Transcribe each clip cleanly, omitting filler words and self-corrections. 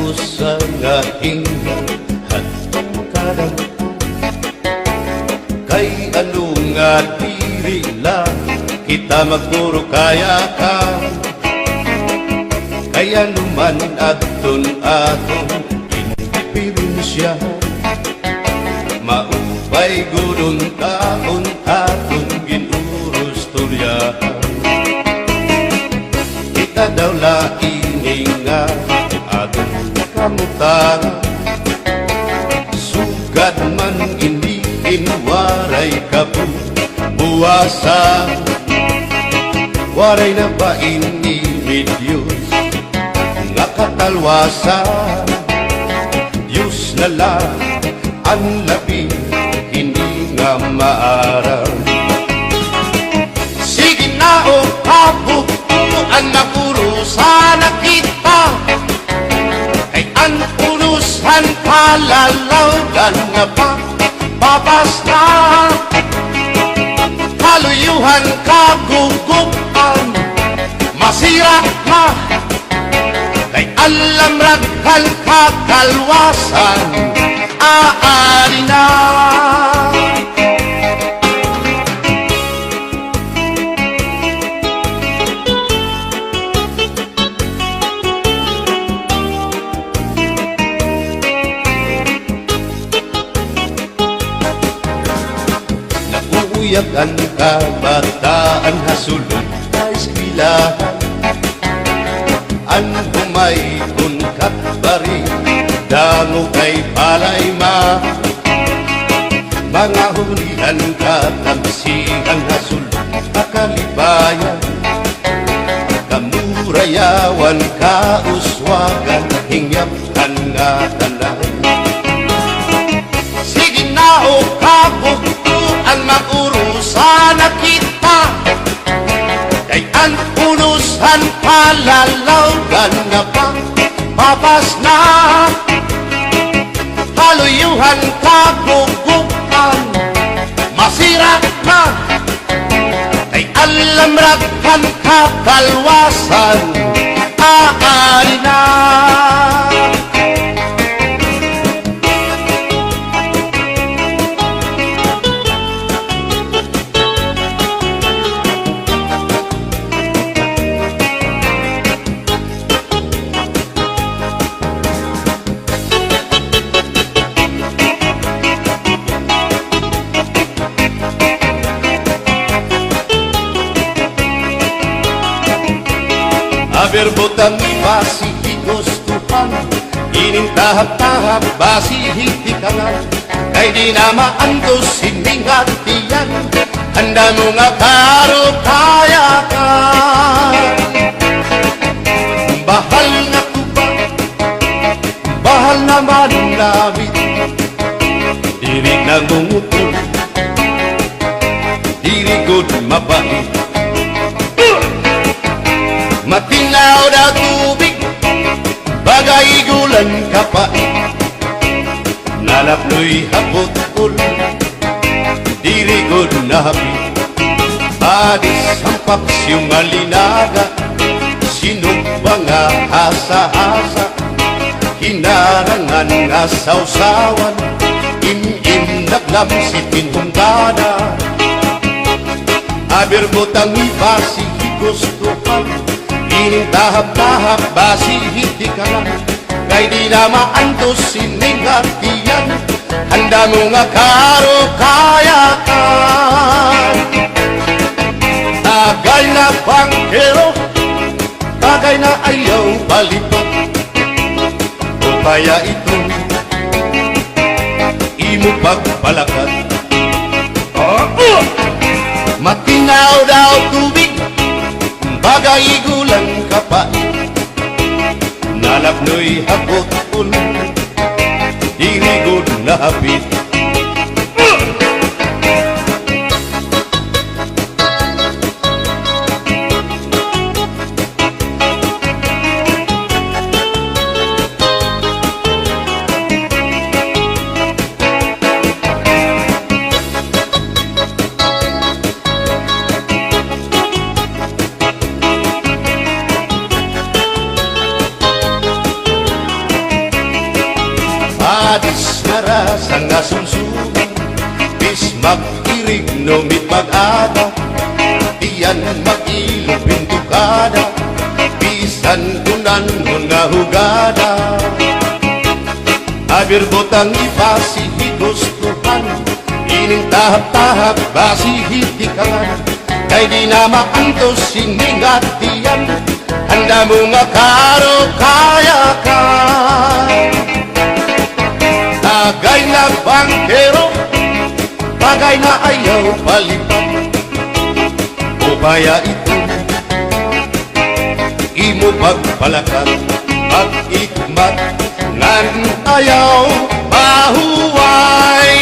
usa nga hingan hadtong kadang kay ano nga diri lang kita magpuro kaya ka kaya naman aton indipirensya maupay gudon taon aton ginurus turyahan kita daw laing nga aton kamutan sugad man iniin waray kabuwasan waray na ba ini Diyos nga katalwasan Diyos na lang ang labi hindi nga maaraw sige na o kabukuan na puro sana kita kay ang unusan palalawgan nga pa babasta kaluyuhan kagugupan masira ka kay alam raghal kakalwasan aari na nauuyak ang kabataan hasulong sa eskwelahan ang humayun katbari dango kay palay mga hulihan katamsihan hasulong kakalibayan kamurayawan kauswagan hingyapkan nga tanan sige na o kabukuan maurusan na kita kay ang unusan palalawgan nga pa babas na kaluyuhan kagugupan masira ka kay alam raghal kakalwasan aari na berbotang basi higustuhan inintahap-tahap basi hitikangan kay di na maantos siningatiyan handa mo nga karupayakan bahal na tuba bahal naman labit diri nangungutol diri good mabait matinaw na tubig bagay gulan kapait nalaploy hapot-ul dirigod na hapit adis ang paksyong alinaga sinumpa nga hasa-hasa hinarangan nga sausawan im-im naglamsitin hungkada aberbotang ibasi higustuhan inintahap-tahap basi hitikalan kay di na maantos siningatiyan handa mo nga karukayakan tagay na bangkero tagay na ayaw balipat upaya ito imo pagpalakat matinaw daw tubig bagay gulang kapait nalapnoy hapot-ul dirigod na hapit Madis marasa nga sumsuman, bis mag-irig numit mag-ada, diyan mag-ilong pintukada, bisan kunan nga hugada. Abir botang ipasihid gustuhan, ining tahap-tahap basihid di kangan, kay di na makantos siningat diyan, handa mo nga karo kaya ka. Tagay na bangkero, bagay na ayaw palipat, o kaya ito imo pagpalakat, pag-ikmat nan ayaw mahuway.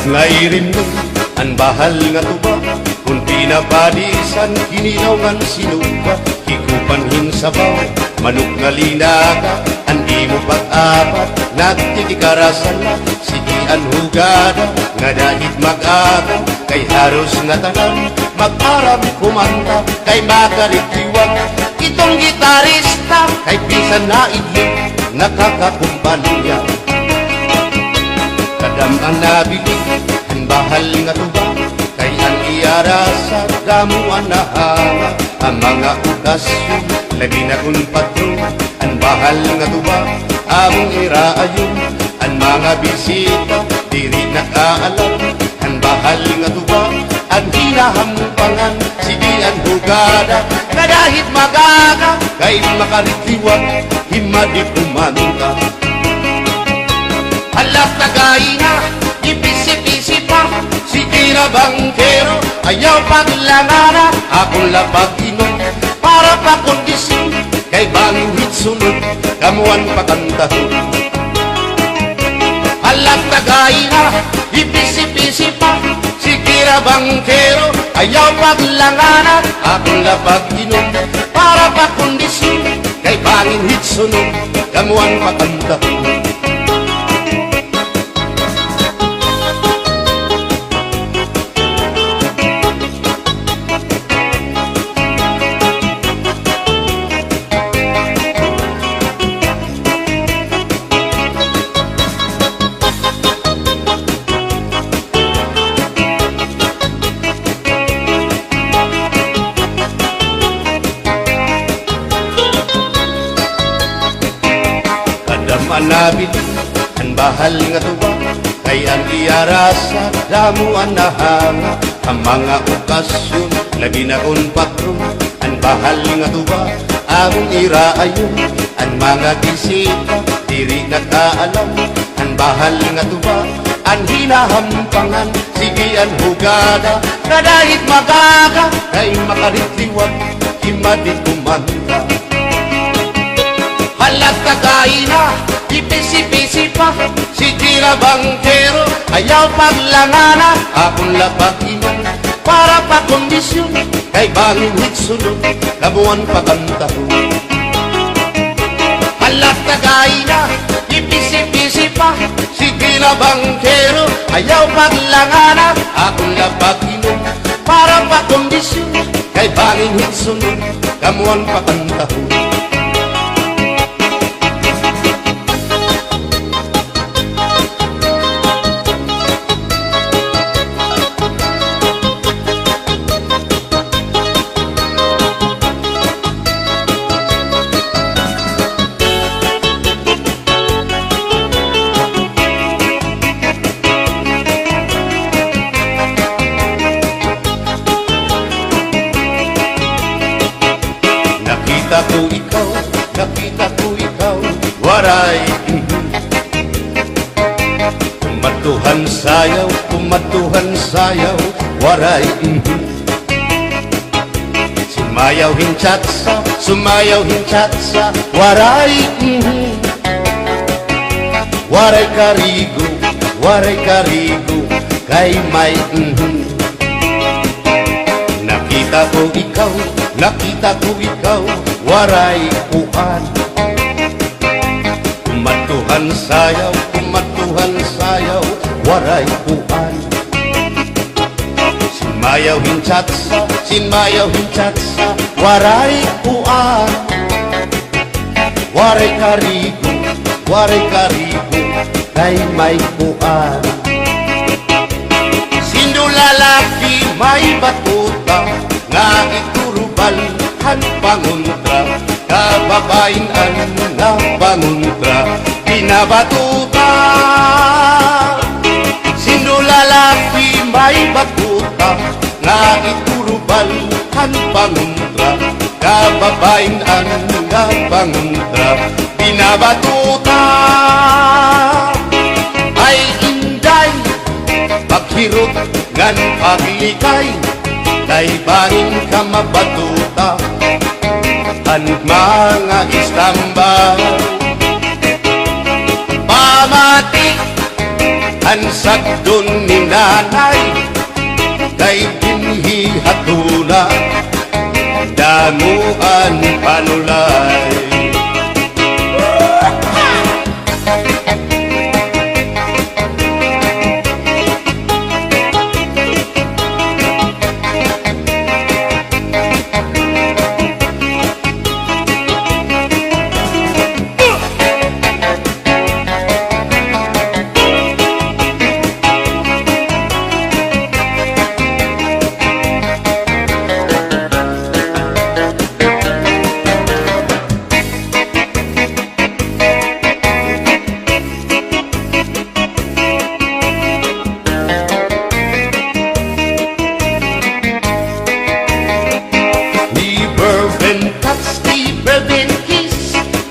Ngairin mo, ang bahal nga tuba, kung pinabadisan, kinilaw ngan sinuba, hikupanhin sabaw, manok nga linaga, andi mo pag-apat, nagtitikarasan na, sigian hugada, nga dahit mag-aga, kay haros nga tanan, mag-aram kumanta, kay makalitiwag, itong gitarista, kay pisan na idlip, nakakakumpanya. Kadam ang nabili, ang bahal nga tuba, kay ang iyara sa damuan na hanga, ang mga okasyon, lagi na kung patron, ang bahal nga tuba, among iraayon, ang mga bisita, diri nakaalam, ang bahal nga tuba, ang hinahampangan, sige ang hugada, kadahit magaga, kay makaritiwag, himadi kumanta. Alas tagay na, ipisi-pisi pa, sige na bangkero, ayaw paglangana, akong lapag inom, para pa kondisyon, kay bangwit sunod, kamuan pakantahon. Alas tagay na, ipisi-pisi pa, sige na bangkero, ayaw paglangana, akong lapag inom, para pa kondisyon, kay bangwit sunod, kamuan pakantahon. Manabili, ang bahal nga tuba, kay ang iyara sa damuan na hanga, ang mga okasyon, lagi na kung patron, ang bahal nga tuba, among iraayon, ang mga bisita, diri nakaalam, ang bahal nga tuba, ang hinahampangan, sige ang hugada, kadahit magaga, kay makaritiwag, himadi kumanta. Halat kagay na, ipisi-pisi pa, sige na bangkero, ayaw paglangana, akong lapag inom, para pa kondisyon, kay bangwit sunod, kamuan pakantahon. Halat kagay na, ipisi-pisi pa, sige na bangkero, ayaw paglangana, akong lapag inom, para pa kondisyon, kay bangwit sunod, kamuan pakantahon. Nakita ko ikaw, waray. Kumatuhan sayaw, waray. Sumayaw hinchatsa, waray. Waray karigo, kay may Nakita ko ikaw, waray uan. Kumatuhan Damuhan sayaw, waray puan. Sinmayaw hinchatsa, waray puan. Waray karigo, kay may puan. Sino lalaki may batuta, nga iturubalhan panguntra, kababayan nga panguntra, pinabatuta. Sino lalaki may batuta, nga iturubalhan panguntra, kababayan nga panguntra, pinabatuta. Ay inday, paghirot ngan paglikay, kay banin ka mabatuta, ang mga istambay. Pamati, ang sagdon ni nanay, kay binhi hatuna, damuan panulay.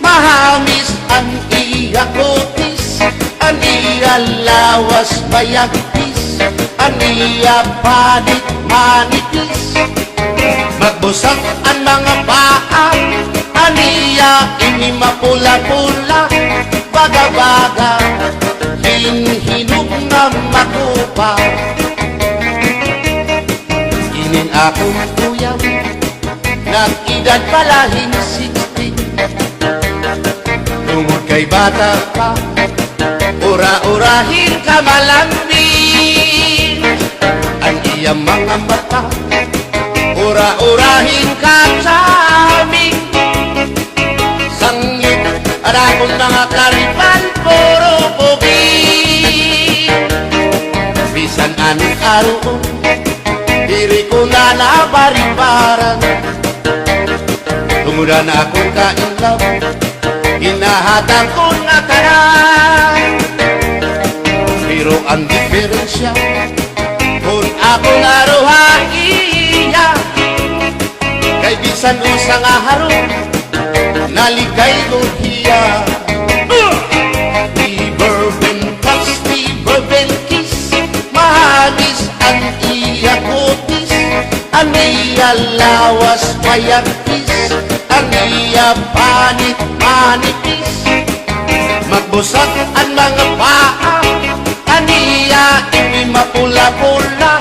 Mahamis ang iya kutis, ang iya lawas mayagpis, ang iya panit manipis. Magbusag ang mga paa, ang iya ini mapula-pula, baga-baga, hinhinog na makupa. Inin akong kuyaw, nag-edad palahin 60. Tungod kay bata ka, ura-urahin ka malambing. Ang iyang mga mata, ura-urahin ka saming. Sangit, ang akong mga karipan, puro pugi. Bisan anong araw, diri ko na nabaribaran. Tumudan akong kainlaw, hinahatang ko na tanan. Pero ang diferensya, kung ako naruhaiya, kay bisan usang aharong, naligay ko hiya. Never been touched, never been kissed, mahabis ang iya kutis, ang iya lawas mayagpis, ang iya panit manipis. Magbusag ang mga paa, ang iya ini mapula-pula,